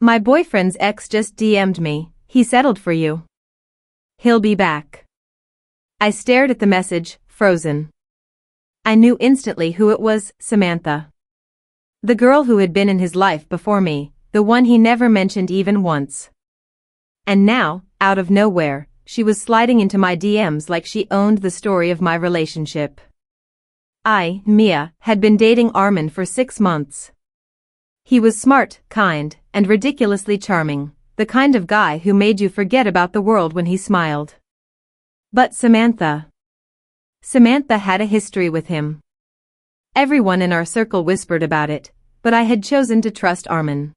My boyfriend's ex just DM'd me, he settled for you. He'll be back. I stared at the message, frozen. I knew instantly who it was, Samantha. The girl who had been in his life before me, the one he never mentioned even once. And now, out of nowhere, she was sliding into my DMs like she owned the story of my relationship. I, Mia, had been dating Armin for 6 months. He was smart, kind, and ridiculously charming, the kind of guy who made you forget about the world when he smiled. But Samantha had a history with him. Everyone in our circle whispered about it, but I had chosen to trust Armin.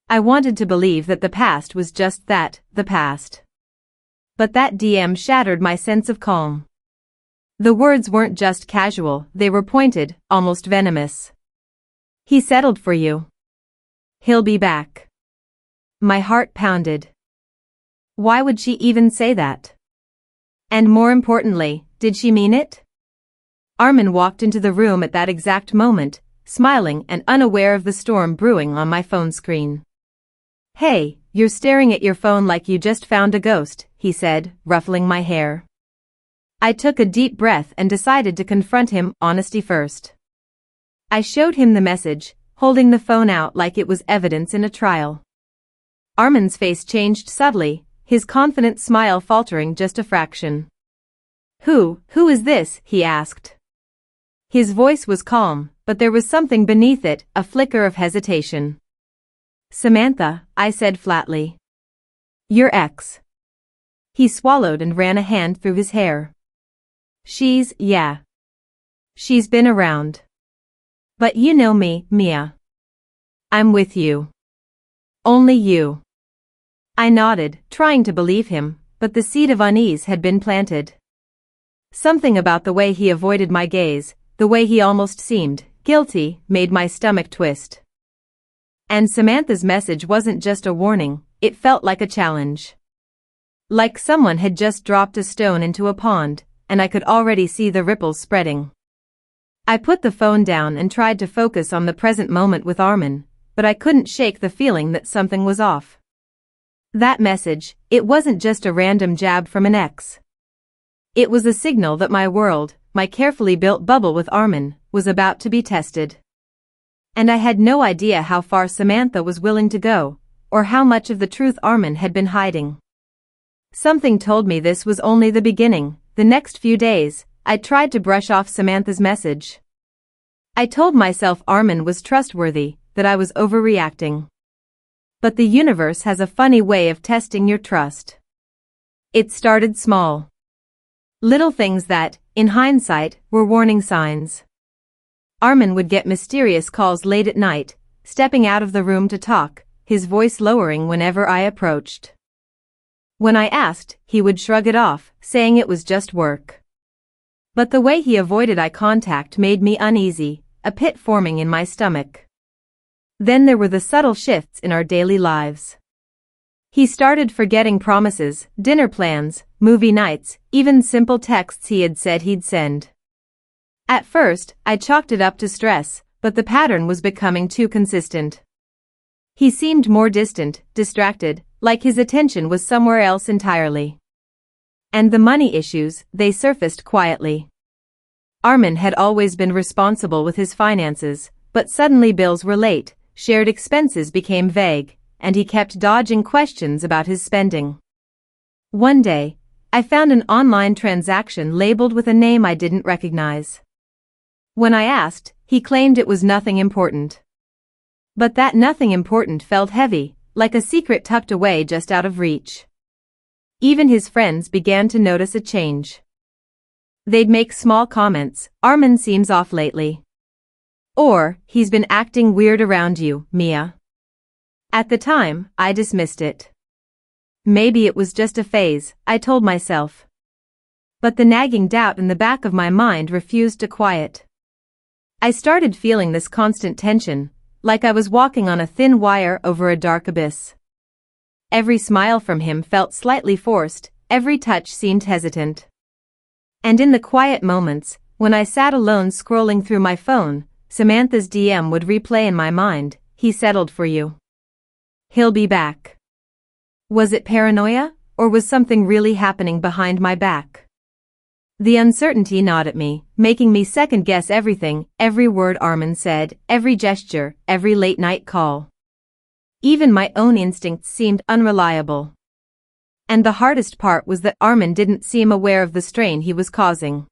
I wanted to believe that the past was just that, the past. But that DM shattered my sense of calm. The words weren't just casual, they were pointed, almost venomous. He settled for you. He'll be back. My heart pounded. Why would she even say that? And more importantly, did she mean it? Armin walked into the room at that exact moment, smiling and unaware of the storm brewing on my phone screen. Hey, you're staring at your phone like you just found a ghost, he said, ruffling my hair. I took a deep breath and decided to confront him, honesty first. I showed him the message, holding the phone out like it was evidence in a trial. Armin's face changed subtly, his confident smile faltering just a fraction. Who is this? He asked. His voice was calm, but there was something beneath it, a flicker of hesitation. Samantha, I said flatly. Your ex. He swallowed and ran a hand through his hair. Yeah. She's been around. But you know me, Mia. I'm with you. Only you. I nodded, trying to believe him, but the seed of unease had been planted. Something about the way he avoided my gaze, the way he almost seemed guilty, made my stomach twist. And Samantha's message wasn't just a warning, it felt like a challenge. Like someone had just dropped a stone into a pond, and I could already see the ripples spreading. I put the phone down and tried to focus on the present moment with Armin, but I couldn't shake the feeling that something was off. That message, it wasn't just a random jab from an ex. It was a signal that my world, my carefully built bubble with Armin, was about to be tested. And I had no idea how far Samantha was willing to go, or how much of the truth Armin had been hiding. Something told me this was only the beginning. The next few days, I tried to brush off Samantha's message. I told myself Armin was trustworthy, that I was overreacting. But the universe has a funny way of testing your trust. It started small. Little things that, in hindsight, were warning signs. Armin would get mysterious calls late at night, stepping out of the room to talk, his voice lowering whenever I approached. When I asked, he would shrug it off, saying it was just work. But the way he avoided eye contact made me uneasy, a pit forming in my stomach. Then there were the subtle shifts in our daily lives. He started forgetting promises, dinner plans, movie nights, even simple texts he had said he'd send. At first, I chalked it up to stress, but the pattern was becoming too consistent. He seemed more distant, distracted, like his attention was somewhere else entirely. And the money issues, they surfaced quietly. Armin had always been responsible with his finances, but suddenly bills were late, shared expenses became vague, and he kept dodging questions about his spending. One day, I found an online transaction labeled with a name I didn't recognize. When I asked, he claimed it was nothing important. But that nothing important felt heavy, like a secret tucked away just out of reach. Even his friends began to notice a change. They'd make small comments, Armin seems off lately. Or, he's been acting weird around you, Mia. At the time, I dismissed it. Maybe it was just a phase, I told myself. But the nagging doubt in the back of my mind refused to quiet. I started feeling this constant tension, like I was walking on a thin wire over a dark abyss. Every smile from him felt slightly forced, every touch seemed hesitant. And in the quiet moments, when I sat alone scrolling through my phone, Samantha's DM would replay in my mind, he settled for you. He'll be back. Was it paranoia, or was something really happening behind my back? The uncertainty gnawed at me, making me second-guess everything, every word Armin said, every gesture, every late-night call. Even my own instincts seemed unreliable. And the hardest part was that Armin didn't seem aware of the strain he was causing.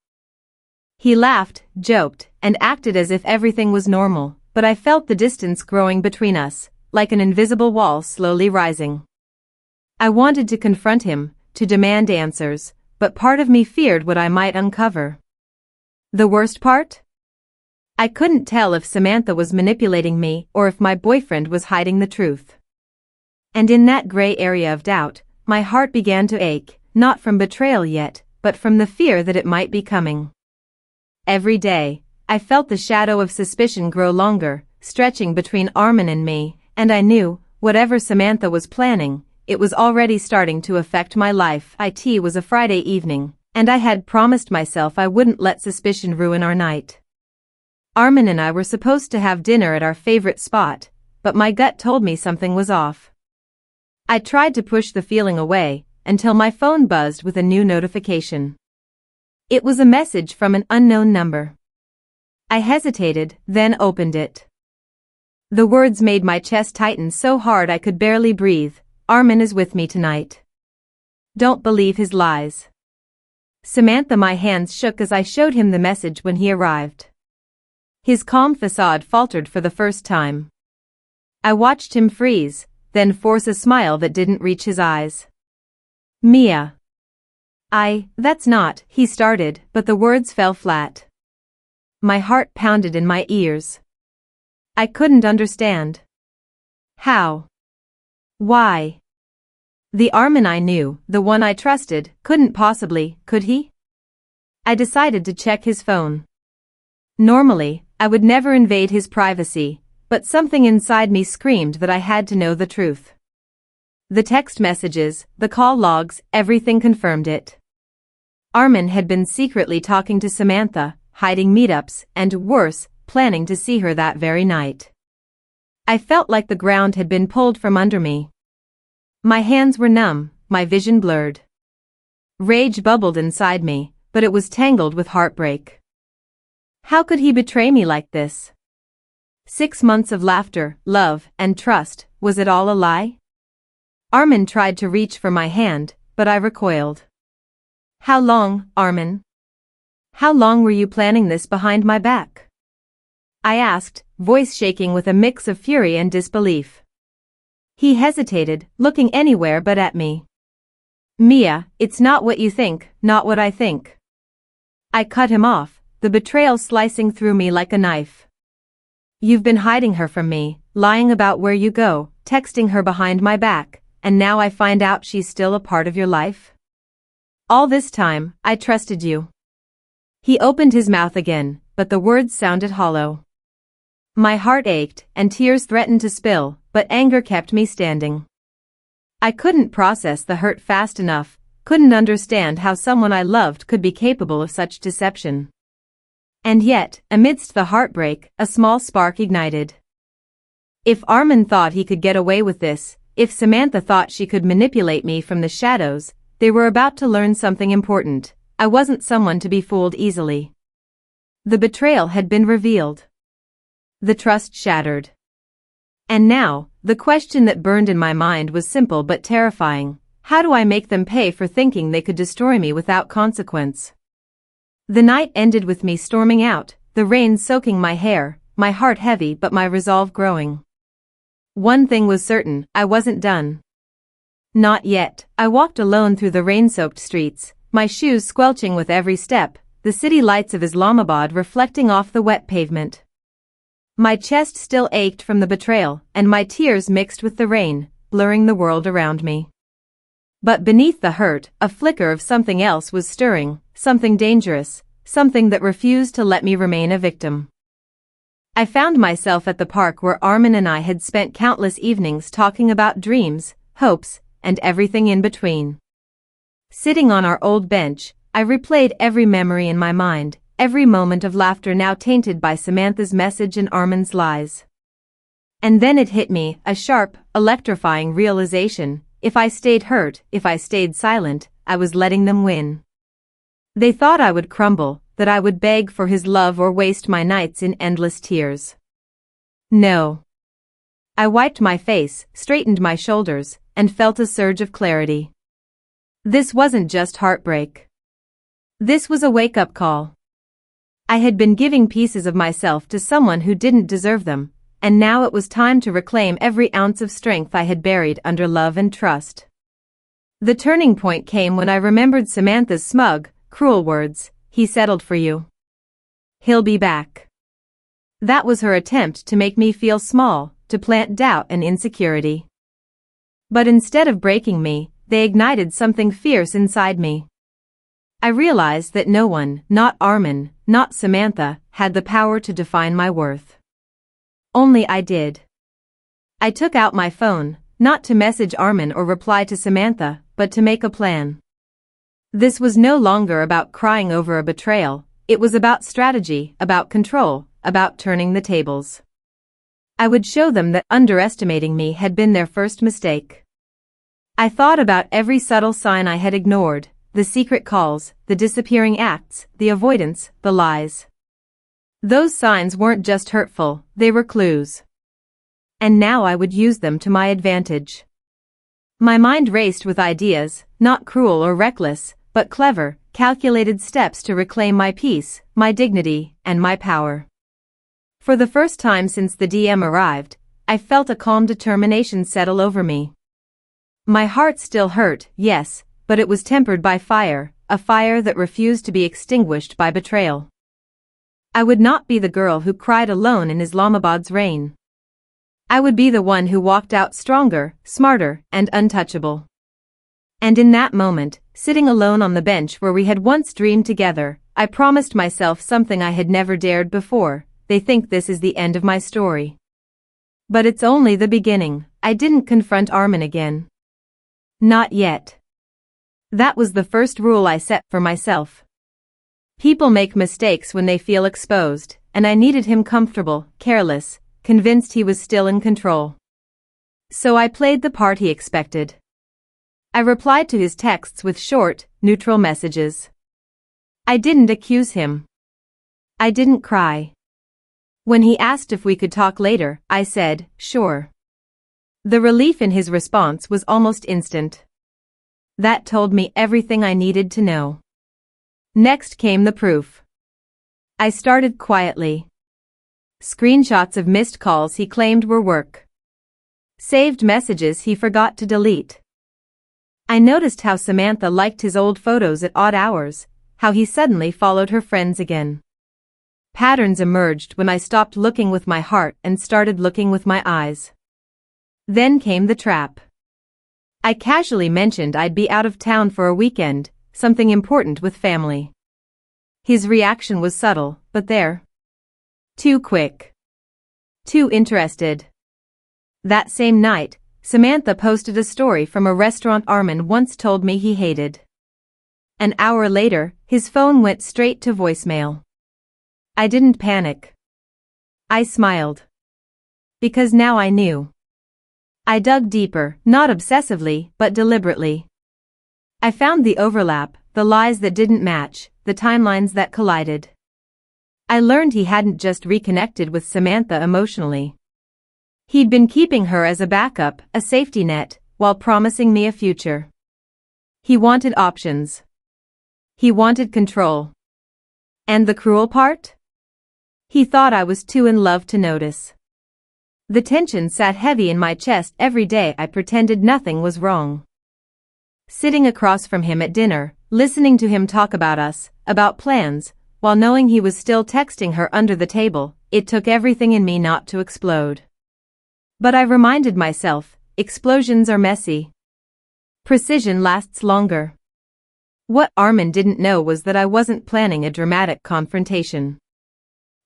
He laughed, joked, and acted as if everything was normal, but I felt the distance growing between us, like an invisible wall slowly rising. I wanted to confront him, to demand answers, but part of me feared what I might uncover. The worst part? I couldn't tell if Samantha was manipulating me or if my boyfriend was hiding the truth. And in that gray area of doubt, my heart began to ache, not from betrayal yet, but from the fear that it might be coming. Every day, I felt the shadow of suspicion grow longer, stretching between Armin and me, and I knew, whatever Samantha was planning, it was already starting to affect my life. It was a Friday evening, and I had promised myself I wouldn't let suspicion ruin our night. Armin and I were supposed to have dinner at our favorite spot, but my gut told me something was off. I tried to push the feeling away, until my phone buzzed with a new notification. It was a message from an unknown number. I hesitated, then opened it. The words made my chest tighten so hard I could barely breathe. Armin is with me tonight. Don't believe his lies. Samantha. My hands shook as I showed him the message when he arrived. His calm facade faltered for the first time. I watched him freeze, then force a smile that didn't reach his eyes. Mia. That's not, he started, but the words fell flat. My heart pounded in my ears. I couldn't understand. How? Why? The Armin I knew, the one I trusted, couldn't possibly, could he? I decided to check his phone. Normally, I would never invade his privacy, but something inside me screamed that I had to know the truth. The text messages, the call logs, everything confirmed it. Armin had been secretly talking to Samantha, hiding meetups, and worse, planning to see her that very night. I felt like the ground had been pulled from under me. My hands were numb, my vision blurred. Rage bubbled inside me, but it was tangled with heartbreak. How could he betray me like this? 6 months of laughter, love, and trust, was it all a lie? Armin tried to reach for my hand, but I recoiled. How long, Armin? How long were you planning this behind my back? I asked, voice shaking with a mix of fury and disbelief. He hesitated, looking anywhere but at me. Mia, it's not what you think, not what I think. I cut him off, the betrayal slicing through me like a knife. You've been hiding her from me, lying about where you go, texting her behind my back, and now I find out she's still a part of your life? All this time, I trusted you. He opened his mouth again, but the words sounded hollow. My heart ached, and tears threatened to spill, but anger kept me standing. I couldn't process the hurt fast enough, couldn't understand how someone I loved could be capable of such deception. And yet, amidst the heartbreak, a small spark ignited. If Armin thought he could get away with this, if Samantha thought she could manipulate me from the shadows, they were about to learn something important. I wasn't someone to be fooled easily. The betrayal had been revealed. The trust shattered. And now, the question that burned in my mind was simple but terrifying. How do I make them pay for thinking they could destroy me without consequence? The night ended with me storming out, the rain soaking my hair, my heart heavy but my resolve growing. One thing was certain, I wasn't done. Not yet. I walked alone through the rain-soaked streets, my shoes squelching with every step, the city lights of Islamabad reflecting off the wet pavement. My chest still ached from the betrayal, and my tears mixed with the rain, blurring the world around me. But beneath the hurt, a flicker of something else was stirring, something dangerous, something that refused to let me remain a victim. I found myself at the park where Armin and I had spent countless evenings talking about dreams, hopes, and everything in between. Sitting on our old bench, I replayed every memory in my mind, every moment of laughter now tainted by Samantha's message and Armin's lies. And then it hit me, a sharp, electrifying realization. If I stayed hurt, if I stayed silent, I was letting them win. They thought I would crumble, that I would beg for his love or waste my nights in endless tears. No. I wiped my face, straightened my shoulders, and felt a surge of clarity. This wasn't just heartbreak. This was a wake-up call. I had been giving pieces of myself to someone who didn't deserve them, and now it was time to reclaim every ounce of strength I had buried under love and trust. The turning point came when I remembered Samantha's smug, cruel words, "He settled for you. He'll be back." That was her attempt to make me feel small, to plant doubt and insecurity. But instead of breaking me, they ignited something fierce inside me. I realized that no one, not Armin, not Samantha, had the power to define my worth. Only I did. I took out my phone, not to message Armin or reply to Samantha, but to make a plan. This was no longer about crying over a betrayal, it was about strategy, about control, about turning the tables. I would show them that underestimating me had been their first mistake. I thought about every subtle sign I had ignored, the secret calls, the disappearing acts, the avoidance, the lies. Those signs weren't just hurtful, they were clues. And now I would use them to my advantage. My mind raced with ideas, not cruel or reckless, but clever, calculated steps to reclaim my peace, my dignity, and my power. For the first time since the DM arrived, I felt a calm determination settle over me. My heart still hurt, yes, but it was tempered by fire, a fire that refused to be extinguished by betrayal. I would not be the girl who cried alone in Islamabad's rain. I would be the one who walked out stronger, smarter, and untouchable. And in that moment, sitting alone on the bench where we had once dreamed together, I promised myself something I had never dared before. They think this is the end of my story. But it's only the beginning. I didn't confront Armin again. Not yet. That was the first rule I set for myself. People make mistakes when they feel exposed, and I needed him comfortable, careless, convinced he was still in control. So I played the part he expected. I replied to his texts with short, neutral messages. I didn't accuse him. I didn't cry. When he asked if we could talk later, I said, sure. The relief in his response was almost instant. That told me everything I needed to know. Next came the proof. I started quietly. Screenshots of missed calls he claimed were work. Saved messages he forgot to delete. I noticed how Samantha liked his old photos at odd hours, how he suddenly followed her friends again. Patterns emerged when I stopped looking with my heart and started looking with my eyes. Then came the trap. I casually mentioned I'd be out of town for a weekend, something important with family. His reaction was subtle, but there. Too quick. Too interested. That same night, Samantha posted a story from a restaurant Armin once told me he hated. An hour later, his phone went straight to voicemail. I didn't panic. I smiled. Because now I knew. I dug deeper, not obsessively, but deliberately. I found the overlap, the lies that didn't match, the timelines that collided. I learned he hadn't just reconnected with Samantha emotionally. He'd been keeping her as a backup, a safety net, while promising me a future. He wanted options. He wanted control. And the cruel part? He thought I was too in love to notice. The tension sat heavy in my chest every day. I pretended nothing was wrong. Sitting across from him at dinner, listening to him talk about us, about plans, while knowing he was still texting her under the table, it took everything in me not to explode. But I reminded myself, explosions are messy. Precision lasts longer. What Armin didn't know was that I wasn't planning a dramatic confrontation.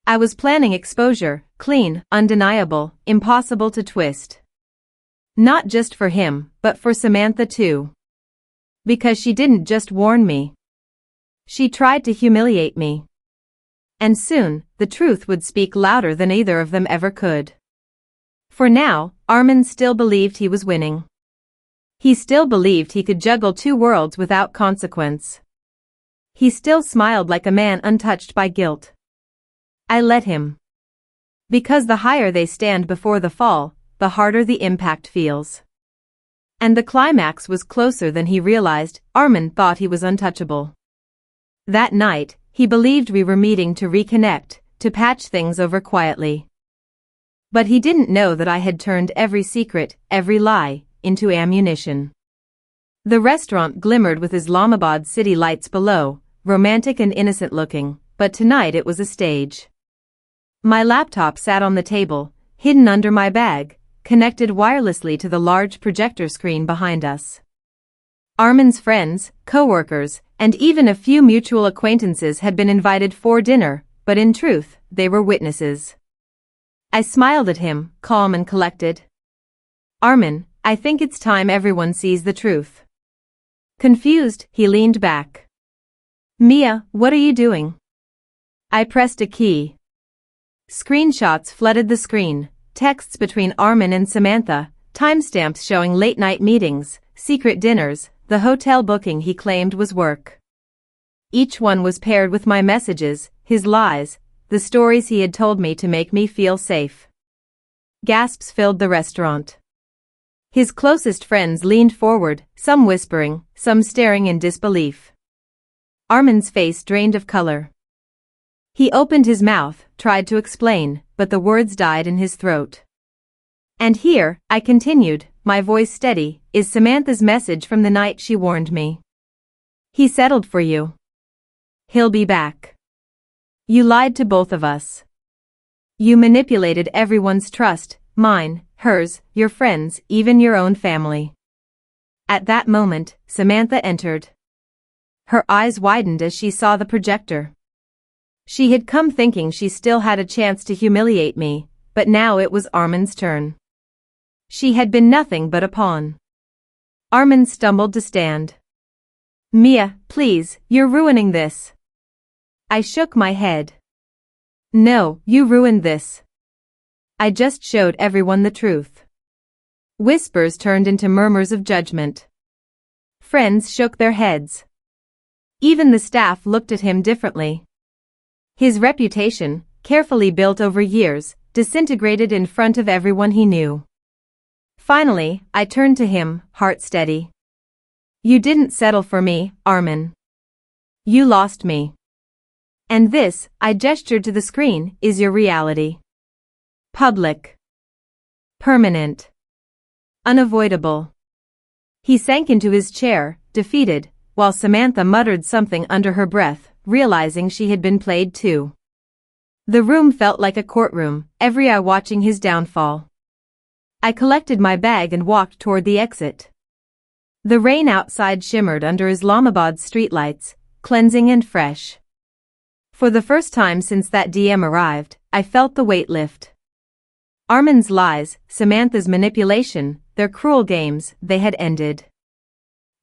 I was planning exposure, clean, undeniable, impossible to twist. Not just for him, but for Samantha too. Because she didn't just warn me. She tried to humiliate me. And soon, the truth would speak louder than either of them ever could. For now, Armin still believed he was winning. He still believed he could juggle two worlds without consequence. He still smiled like a man untouched by guilt. I let him. Because the higher they stand before the fall, the harder the impact feels. And the climax was closer than he realized. Armin thought he was untouchable. That night, he believed we were meeting to reconnect, to patch things over quietly. But he didn't know that I had turned every secret, every lie, into ammunition. The restaurant glimmered with Islamabad city lights below, romantic and innocent looking, but tonight it was a stage. My laptop sat on the table, hidden under my bag, connected wirelessly to the large projector screen behind us. Armin's friends, co-workers, and even a few mutual acquaintances had been invited for dinner, but in truth, they were witnesses. I smiled at him, calm and collected. Armin, I think it's time everyone sees the truth. Confused, he leaned back. Mia, what are you doing? I pressed a key. Screenshots flooded the screen, texts between Armin and Samantha, timestamps showing late-night meetings, secret dinners, the hotel booking he claimed was work. Each one was paired with my messages, his lies, the stories he had told me to make me feel safe. Gasps filled the restaurant. His closest friends leaned forward, some whispering, some staring in disbelief. Armin's face drained of color. He opened his mouth, tried to explain, but the words died in his throat. And here, I continued, my voice steady, is Samantha's message from the night she warned me. He settled for you. He'll be back. You lied to both of us. You manipulated everyone's trust, mine, hers, your friends, even your own family. At that moment, Samantha entered. Her eyes widened as she saw the projector. She had come thinking she still had a chance to humiliate me, but now it was Armin's turn. She had been nothing but a pawn. Armin stumbled to stand. Mia, please, you're ruining this. I shook my head. No, you ruined this. I just showed everyone the truth. Whispers turned into murmurs of judgment. Friends shook their heads. Even the staff looked at him differently. His reputation, carefully built over years, disintegrated in front of everyone he knew. Finally, I turned to him, heart steady. You didn't settle for me, Armin. You lost me. And this, I gestured to the screen, is your reality. Public. Permanent. Unavoidable. He sank into his chair, defeated, while Samantha muttered something under her breath, realizing she had been played too. The room felt like a courtroom, every eye watching his downfall. I collected my bag and walked toward the exit. The rain outside shimmered under Islamabad's streetlights, cleansing and fresh. For the first time since that DM arrived, I felt the weight lift. Armin's lies, Samantha's manipulation, their cruel games, they had ended.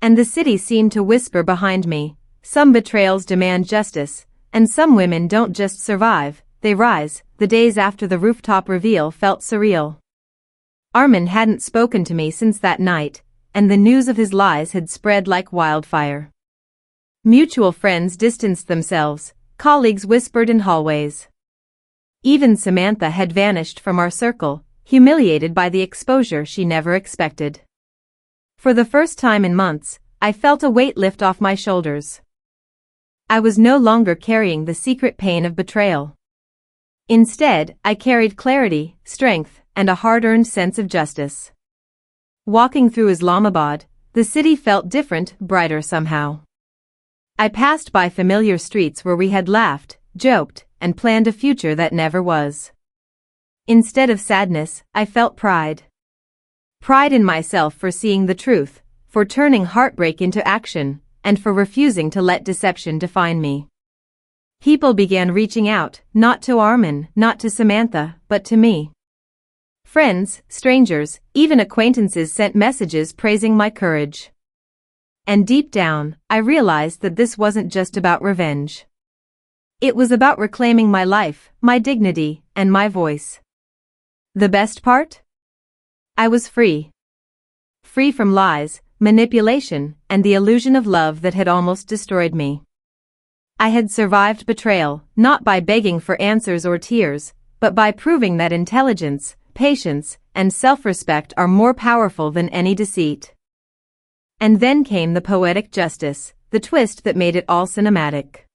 And the city seemed to whisper behind me, some betrayals demand justice, and some women don't just survive, they rise. The days after the rooftop reveal felt surreal. Armin hadn't spoken to me since that night, and the news of his lies had spread like wildfire. Mutual friends distanced themselves, colleagues whispered in hallways. Even Samantha had vanished from our circle, humiliated by the exposure she never expected. For the first time in months, I felt a weight lift off my shoulders. I was no longer carrying the secret pain of betrayal. Instead, I carried clarity, strength, and a hard-earned sense of justice. Walking through Islamabad, the city felt different, brighter somehow. I passed by familiar streets where we had laughed, joked, and planned a future that never was. Instead of sadness, I felt pride. Pride in myself for seeing the truth, for turning heartbreak into action, and for refusing to let deception define me. People began reaching out, not to Armin, not to Samantha, but to me. Friends, strangers, even acquaintances sent messages praising my courage. And deep down, I realized that this wasn't just about revenge. It was about reclaiming my life, my dignity, and my voice. The best part? I was free. Free from lies, manipulation, and the illusion of love that had almost destroyed me. I had survived betrayal, not by begging for answers or tears, but by proving that intelligence, patience, and self-respect are more powerful than any deceit. And then came the poetic justice, the twist that made it all cinematic.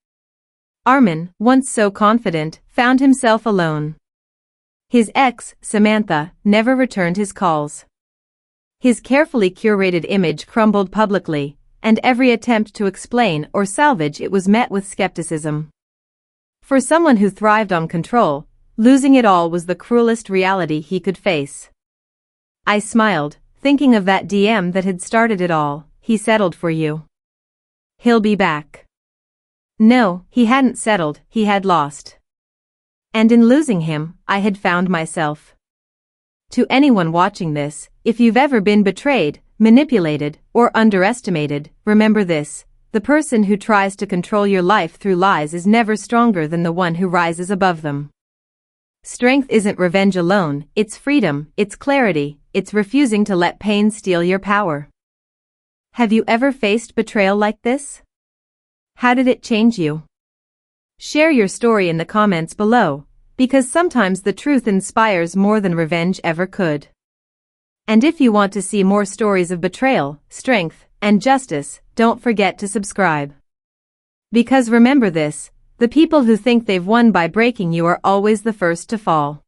Armin, once so confident, found himself alone. His ex, Samantha, never returned his calls. His carefully curated image crumbled publicly, and every attempt to explain or salvage it was met with skepticism. For someone who thrived on control, losing it all was the cruelest reality he could face. I smiled, thinking of that DM that had started it all. He settled for you. He'll be back. No, he hadn't settled, he had lost. And in losing him, I had found myself. To anyone watching this, if you've ever been betrayed, manipulated, or underestimated, remember this: the person who tries to control your life through lies is never stronger than the one who rises above them. Strength isn't revenge alone, it's freedom, it's clarity, it's refusing to let pain steal your power. Have you ever faced betrayal like this? How did it change you? Share your story in the comments below, because sometimes the truth inspires more than revenge ever could. And if you want to see more stories of betrayal, strength, and justice, don't forget to subscribe. Because remember this: the people who think they've won by breaking you are always the first to fall.